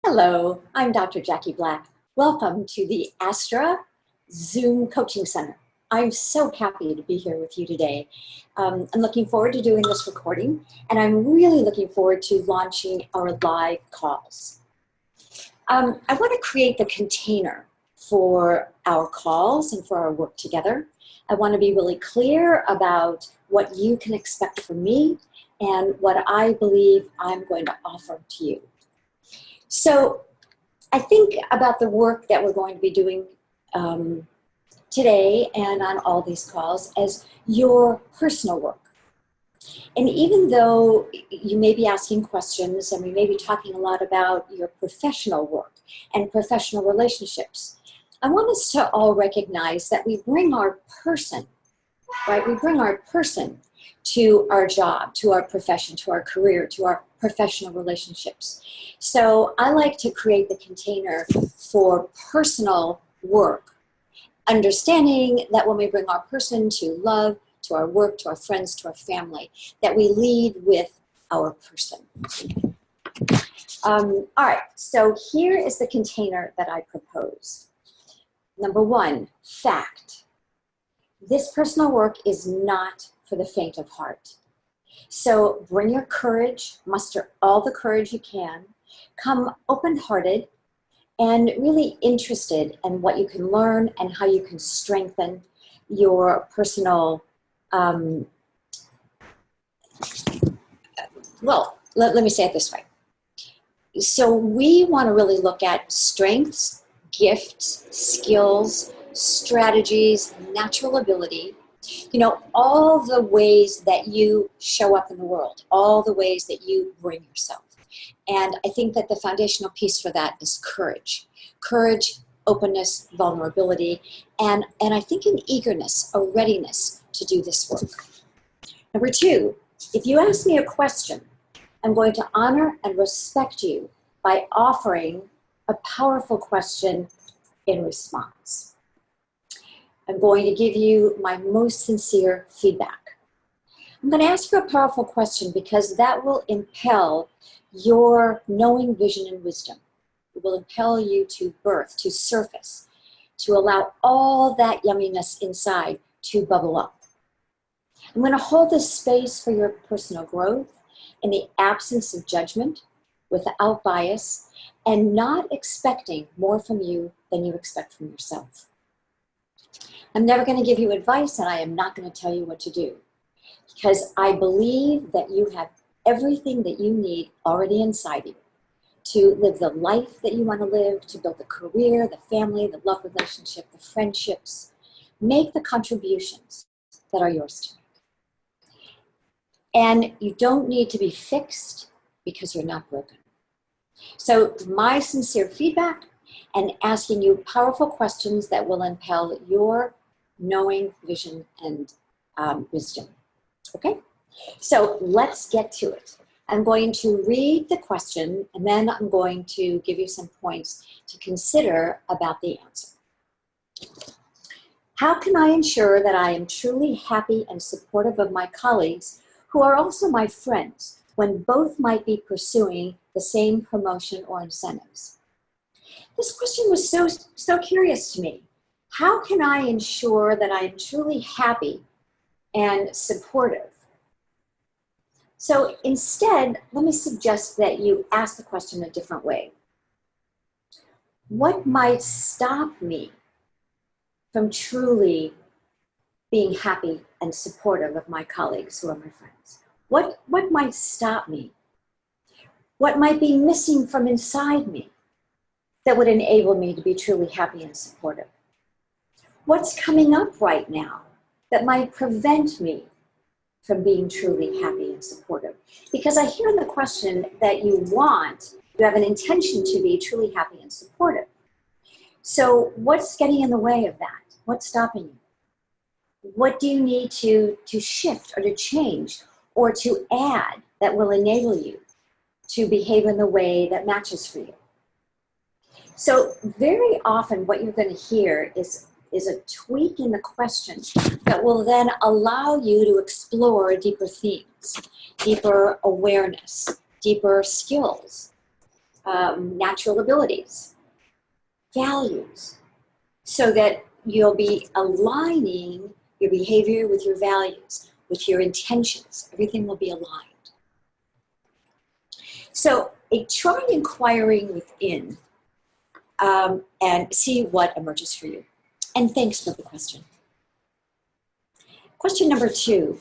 Hello, I'm Dr. Jackie Black. Welcome to the Astera Zoom Coaching Center. I'm so happy to be here with you today. I'm looking forward to doing this recording, and I'm really looking forward to launching our live calls. I want to create the container for our calls and for our work together. I want to be really clear about what you can expect from me and what I believe I'm going to offer to you. So I think about the work that we're going to be doing today and on all these calls as your personal work. And even though you may be asking questions and we may be talking a lot about your professional work and professional relationships, I want us to all recognize that we bring our person, right? We bring our person to our job, to our profession, to our career, to our professional relationships. So I like to create the container for personal work, understanding that when we bring our person to love, to our work, to our friends, to our family, that we lead with our person. All right, so here is the container that I propose. Number one, fact. This personal work is not for the faint of heart. So bring your courage, muster all the courage you can, come open-hearted and really interested in what you can learn and how you can strengthen your personal, well, let me say it this way. So we want to really look at strengths, gifts, skills, strategies, natural ability, you know, all the ways that you show up in the world, all the ways that you bring yourself. And I think that the foundational piece for that is courage. Courage, openness, vulnerability, and I think an eagerness, a readiness to do this work. Number two, if you ask me a question, I'm going to honor and respect you by offering a powerful question in response. I'm going to give you my most sincere feedback. I'm going to ask you a powerful question because that will impel your knowing, vision, and wisdom. It will impel you to birth, to surface, to allow all that yumminess inside to bubble up. I'm going to hold this space for your personal growth in the absence of judgment, without bias, and not expecting more from you than you expect from yourself. I'm never going to give you advice, and I am not going to tell you what to do, because I believe that you have everything that you need already inside you to live the life that you want to live, to build the career, the family, the love relationship, the friendships. Make the contributions that are yours to make. And you don't need to be fixed because you're not broken. So my sincere feedback and asking you powerful questions that will impel your knowing, vision, and wisdom. Okay? So let's get to it. I'm going to read the question, and then I'm going to give you some points to consider about the answer. How can I ensure that I am truly happy and supportive of my colleagues who are also my friends when both might be pursuing the same promotion or incentives? This question was so curious to me. How can I ensure that I am truly happy and supportive? So instead, let me suggest that you ask the question a different way. What might stop me from truly being happy and supportive of my colleagues who are my friends? What might stop me? What might be missing from inside me that would enable me to be truly happy and supportive? What's coming up right now that might prevent me from being truly happy and supportive? Because I hear in the question that you have an intention to be truly happy and supportive. So what's getting in the way of that? What's stopping you? What do you need to shift or to change or to add that will enable you to behave in the way that matches for you? So very often what you're going to hear is a tweak in the question that will then allow you to explore deeper themes, deeper awareness, deeper skills, natural abilities, values, so that you'll be aligning your behavior with your values, with your intentions. Everything will be aligned. So try inquiring within and see what emerges for you. And thanks for the question. Question number 2,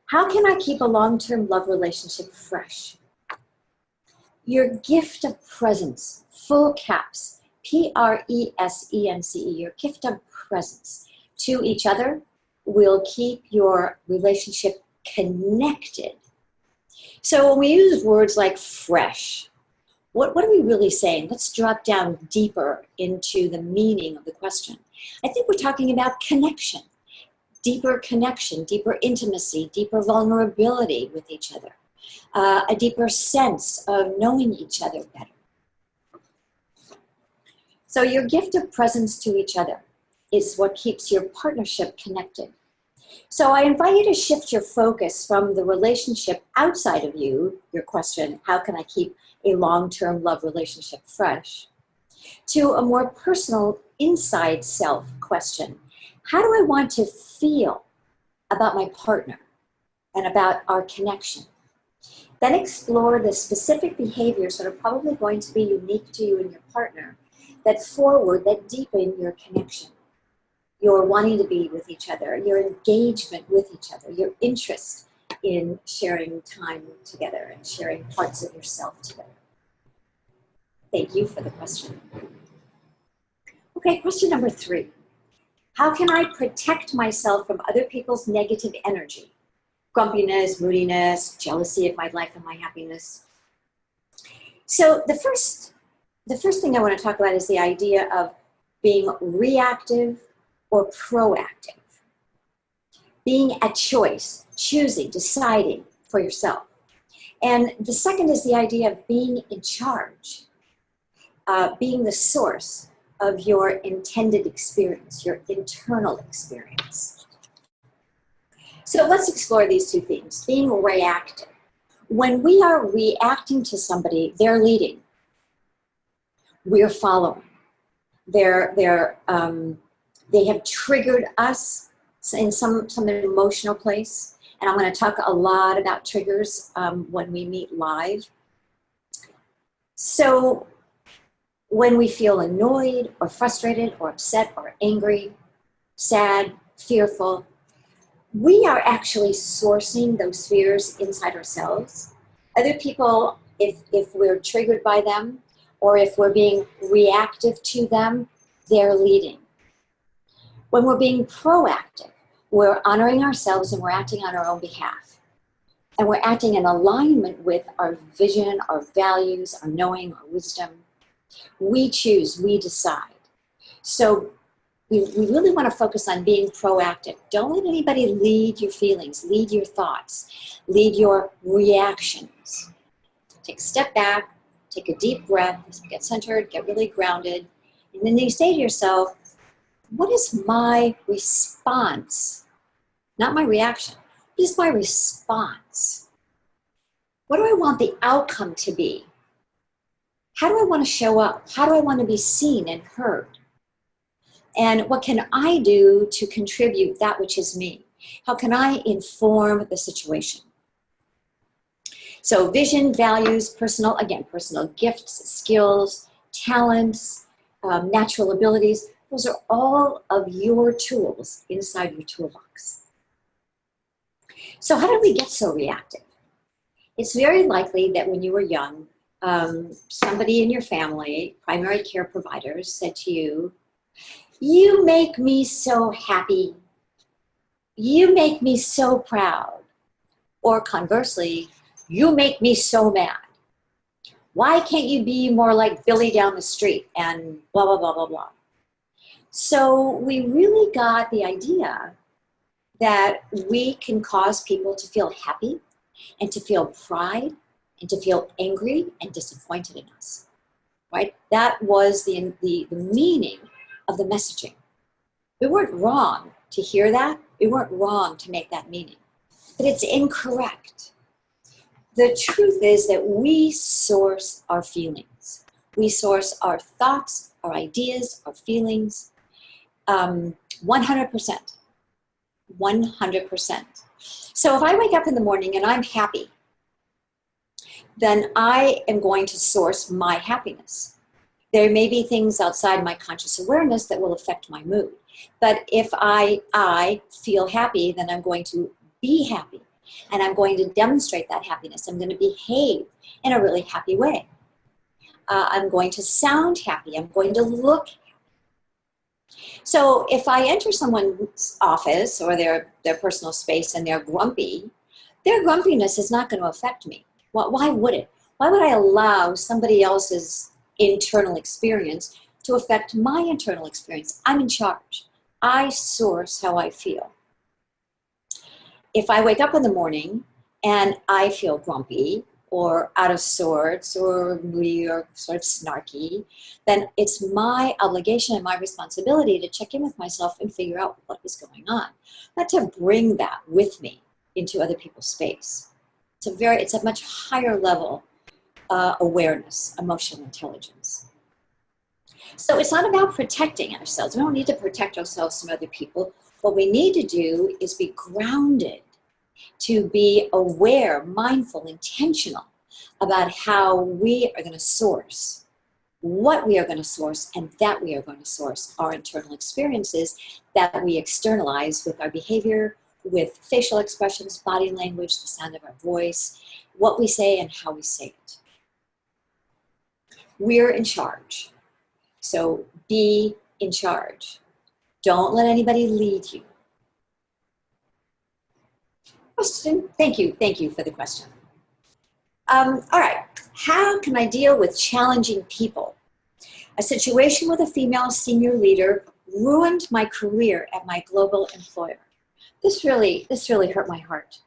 how can I keep a long-term love relationship fresh? Your gift of presence, full caps, P-R-E-S-E-N-C-E, your gift of presence to each other will keep your relationship connected. So when we use words like fresh, what are we really saying? Let's drop down deeper into the meaning of the question. I think we're talking about connection, deeper intimacy, deeper vulnerability with each other, a deeper sense of knowing each other better. So your gift of presence to each other is what keeps your partnership connected. So I invite you to shift your focus from the relationship outside of you, your question, how can I keep a long-term love relationship fresh, to a more personal inside self question. How do I want to feel about my partner and about our connection? Then explore the specific behaviors that are probably going to be unique to you and your partner that deepen your connection, your wanting to be with each other, your engagement with each other, your interest in sharing time together and sharing parts of yourself together. Thank you for the question. Okay, question number 3. How can I protect myself from other people's negative energy? Grumpiness, moodiness, jealousy of my life and my happiness. So the first thing I want to talk about is the idea of being reactive or proactive. Being at choice, choosing, deciding for yourself. And the second is the idea of being in charge, being the source of your intended experience, your internal experience. So let's explore these two things. Being reactive. When we are reacting to somebody, they're leading. We're following. They have triggered us in some emotional place. And I'm going to talk a lot about triggers when we meet live. So when we feel annoyed or frustrated or upset or angry, sad, fearful, we are actually sourcing those fears inside ourselves. Other people, if we're triggered by them or if we're being reactive to them, they're leading. When we're being proactive, we're honoring ourselves and we're acting on our own behalf. And we're acting in alignment with our vision, our values, our knowing, our wisdom. We choose, we decide. So we really want to focus on being proactive. Don't let anybody lead your feelings, lead your thoughts, lead your reactions. Take a step back, take a deep breath, get centered, get really grounded. And then you say to yourself, what is my response? Not my reaction. What is my response? What do I want the outcome to be? How do I want to show up? How do I want to be seen and heard? And what can I do to contribute that which is me? How can I inform the situation? So vision, values, personal gifts, skills, talents, natural abilities, those are all of your tools inside your toolbox. So how did we get so reactive? It's very likely that when you were young, somebody in your family, primary care providers, said to you, you make me so happy. You make me so proud. Or conversely, you make me so mad. Why can't you be more like Billy down the street and blah, blah, blah, blah, blah. So we really got the idea that we can cause people to feel happy and to feel pride and to feel angry and disappointed in us, right? That was the meaning of the messaging. We weren't wrong to hear that. We weren't wrong to make that meaning, but it's incorrect. The truth is that we source our feelings. We source our thoughts, our ideas, our feelings, 100%. 100%. So if I wake up in the morning and I'm happy, then I am going to source my happiness. There may be things outside my conscious awareness that will affect my mood. But if I feel happy, then I'm going to be happy. And I'm going to demonstrate that happiness. I'm going to behave in a really happy way. I'm going to sound happy. I'm going to look happy. So if I enter someone's office or their personal space and they're grumpy, their grumpiness is not going to affect me. Why would it? Why would I allow somebody else's internal experience to affect my internal experience? I'm in charge. I source how I feel. If I wake up in the morning and I feel grumpy or out of sorts or moody or sort of snarky, then it's my obligation and my responsibility to check in with myself and figure out what is going on. Not to bring that with me into other people's space. It's a much higher level awareness, emotional intelligence. So it's not about protecting ourselves. We don't need to protect ourselves from other people. What we need to do is be grounded, to be aware, mindful, intentional about how we are going to source, what we are going to source, and that we are going to source our internal experiences that we externalize with our behavior, with facial expressions, body language, the sound of our voice, what we say and how we say it. We're in charge. So be in charge. Don't let anybody lead you. Question. Thank you for the question. All right, how can I deal with challenging people? A situation with a female senior leader ruined my career at my global employer. This really hurt my heart.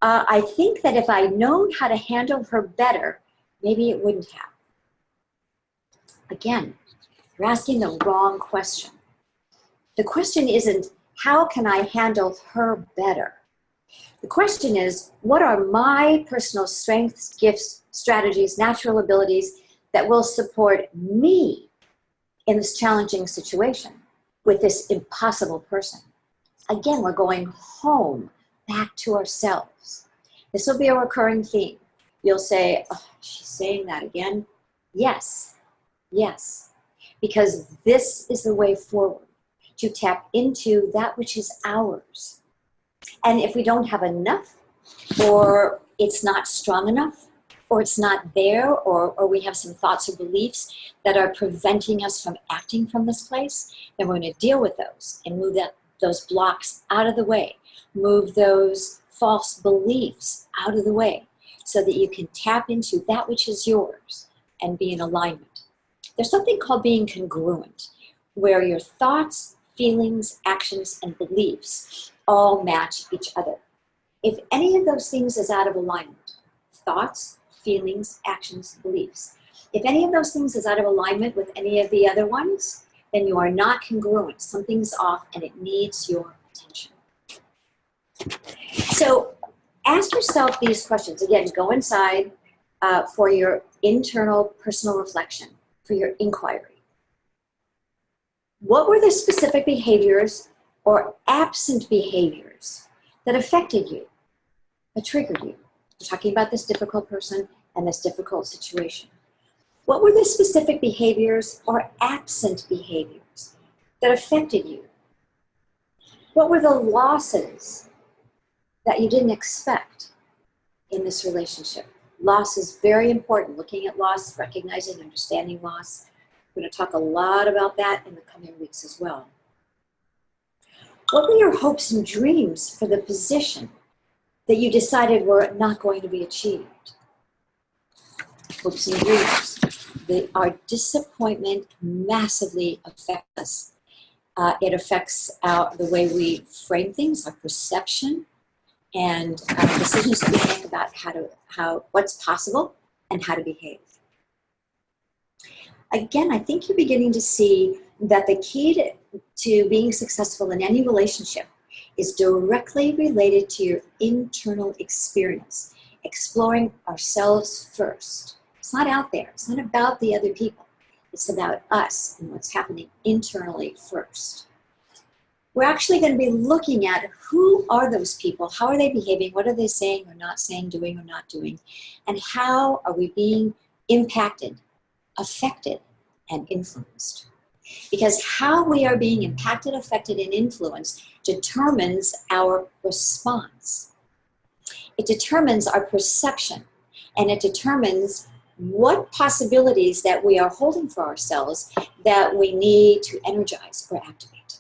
I think that if I'd known how to handle her better, maybe it wouldn't have. Again, you're asking the wrong question. The question isn't, how can I handle her better? The question is, what are my personal strengths, gifts, strategies, natural abilities that will support me in this challenging situation with this impossible person? Again, we're going home, back to ourselves. This will be a recurring theme. You'll say, oh, she's saying that again. Yes, yes, because this is the way forward, to tap into that which is ours. And if we don't have enough, or it's not strong enough, or it's not there, or we have some thoughts or beliefs that are preventing us from acting from this place, then we're going to deal with those and move those blocks out of the way. Move those false beliefs out of the way so that you can tap into that which is yours and be in alignment. There's something called being congruent, where your thoughts, feelings, actions, and beliefs all match each other. If any of those things is out of alignment, thoughts, feelings, actions, beliefs, if any of those things is out of alignment with any of the other ones, then you are not congruent. Something's off and it needs your attention. So ask yourself these questions. Again, go inside for your internal personal reflection, for your inquiry. What were the specific behaviors or absent behaviors that affected you, that triggered you? We're talking about this difficult person and this difficult situation. What were the specific behaviors or absent behaviors that affected you? What were the losses that you didn't expect in this relationship? Loss is very important. Looking at loss, recognizing, understanding loss. We're going to talk a lot about that in the coming weeks as well. What were your hopes and dreams for the position that you decided were not going to be achieved? Hopes and dreams. Our disappointment massively affects us. It affects the way we frame things, our perception, and decisions that we make about what's possible and how to behave. Again, I think you're beginning to see that the key to being successful in any relationship is directly related to your internal experience, exploring ourselves first, It's not out there. It's not about the other people. It's about us and what's happening internally first. We're actually going to be looking at who are those people, how are they behaving, what are they saying or not saying, doing or not doing, and how are we being impacted, affected, and influenced. Because how we are being impacted, affected, and influenced determines our response. It determines our perception, and it determines what possibilities that we are holding for ourselves that we need to energize or activate.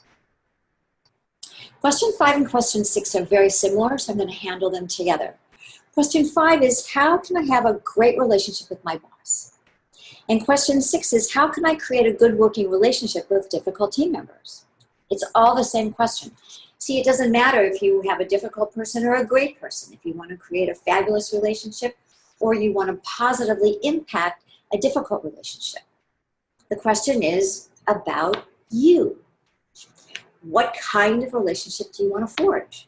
Question 5 and question 6 are very similar, so I'm going to handle them together. Question 5 is, how can I have a great relationship with my boss? And question 6 is, how can I create a good working relationship with difficult team members? It's all the same question. See, it doesn't matter if you have a difficult person or a great person. If you want to create a fabulous relationship or you want to positively impact a difficult relationship. The question is about you. What kind of relationship do you want to forge?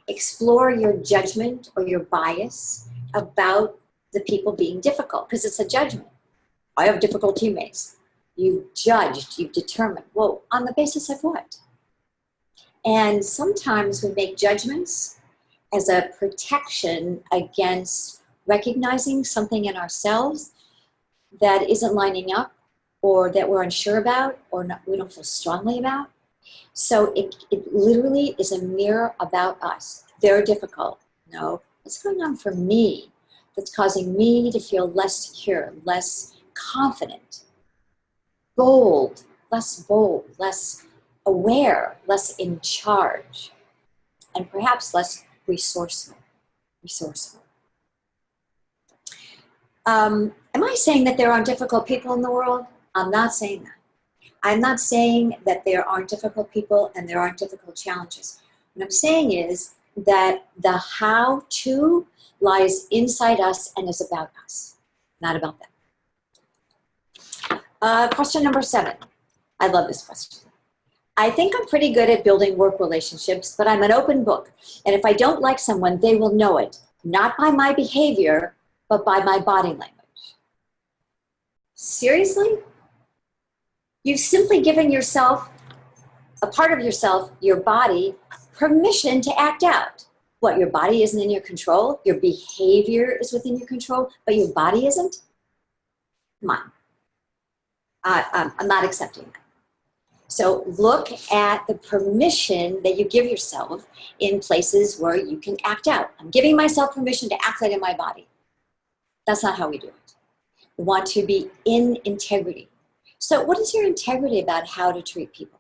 Explore your judgment or your bias about the people being difficult, because it's a judgment. I have difficult teammates. You've judged, you've determined. Well, on the basis of what? And sometimes we make judgments as a protection against recognizing something in ourselves that isn't lining up, or that we're unsure about, or not, we don't feel strongly about. So it literally is a mirror about us. They're difficult. No, what's going on for me that's causing me to feel less secure, less confident, less aware, less in charge, and perhaps less resourceful. Am I saying that there aren't difficult people in the world? I'm not saying that. I'm not saying that there aren't difficult people and there aren't difficult challenges. What I'm saying is that the how-to lies inside us and is about us, not about them. Question number 7. I love this question. I think I'm pretty good at building work relationships, but I'm an open book. And if I don't like someone, they will know it, not by my behavior, but by my body language. Seriously? You've simply given yourself, a part of yourself, your body, permission to act out. What, your body isn't in your control? Your behavior is within your control, but your body isn't? Come on. I'm not accepting that. So look at the permission that you give yourself in places where you can act out. I'm giving myself permission to act out in my body. That's not how we do it. We want to be in integrity. So what is your integrity about how to treat people?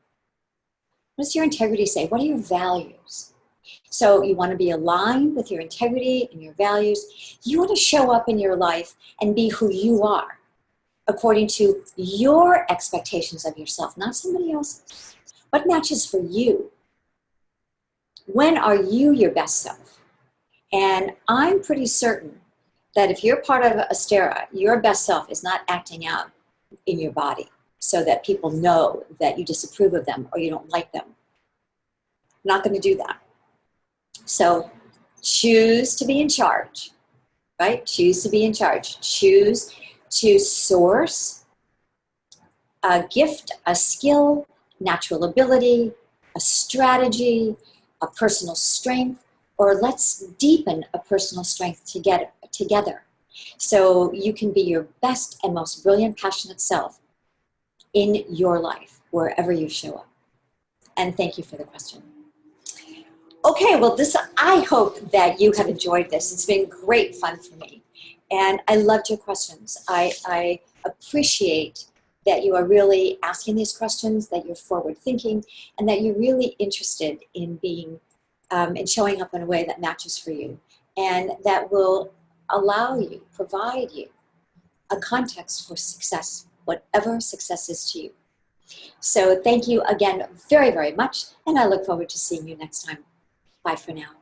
What does your integrity say? What are your values? So you want to be aligned with your integrity and your values. You want to show up in your life and be who you are, according to your expectations of yourself, not somebody else's. What matches for you? When are you your best self? And I'm pretty certain that if you're part of astera, your best self is not acting out in your body so that people know that you disapprove of them or you don't like them. You're not going to do that. So choose to be in charge, right? Choose to be in charge. Choose to source a gift, a skill, natural ability, a strategy, a personal strength, or let's deepen a personal strength together. So you can be your best and most brilliant, passionate self in your life, wherever you show up. And thank you for the question. Okay, well, I hope that you have enjoyed this. It's been great fun for me. And I loved your questions. I appreciate that you are really asking these questions, that you're forward thinking, and that you're really interested in being, and showing up in a way that matches for you. And that will allow you, provide you a context for success, whatever success is to you. So thank you again very, very much. And I look forward to seeing you next time. Bye for now.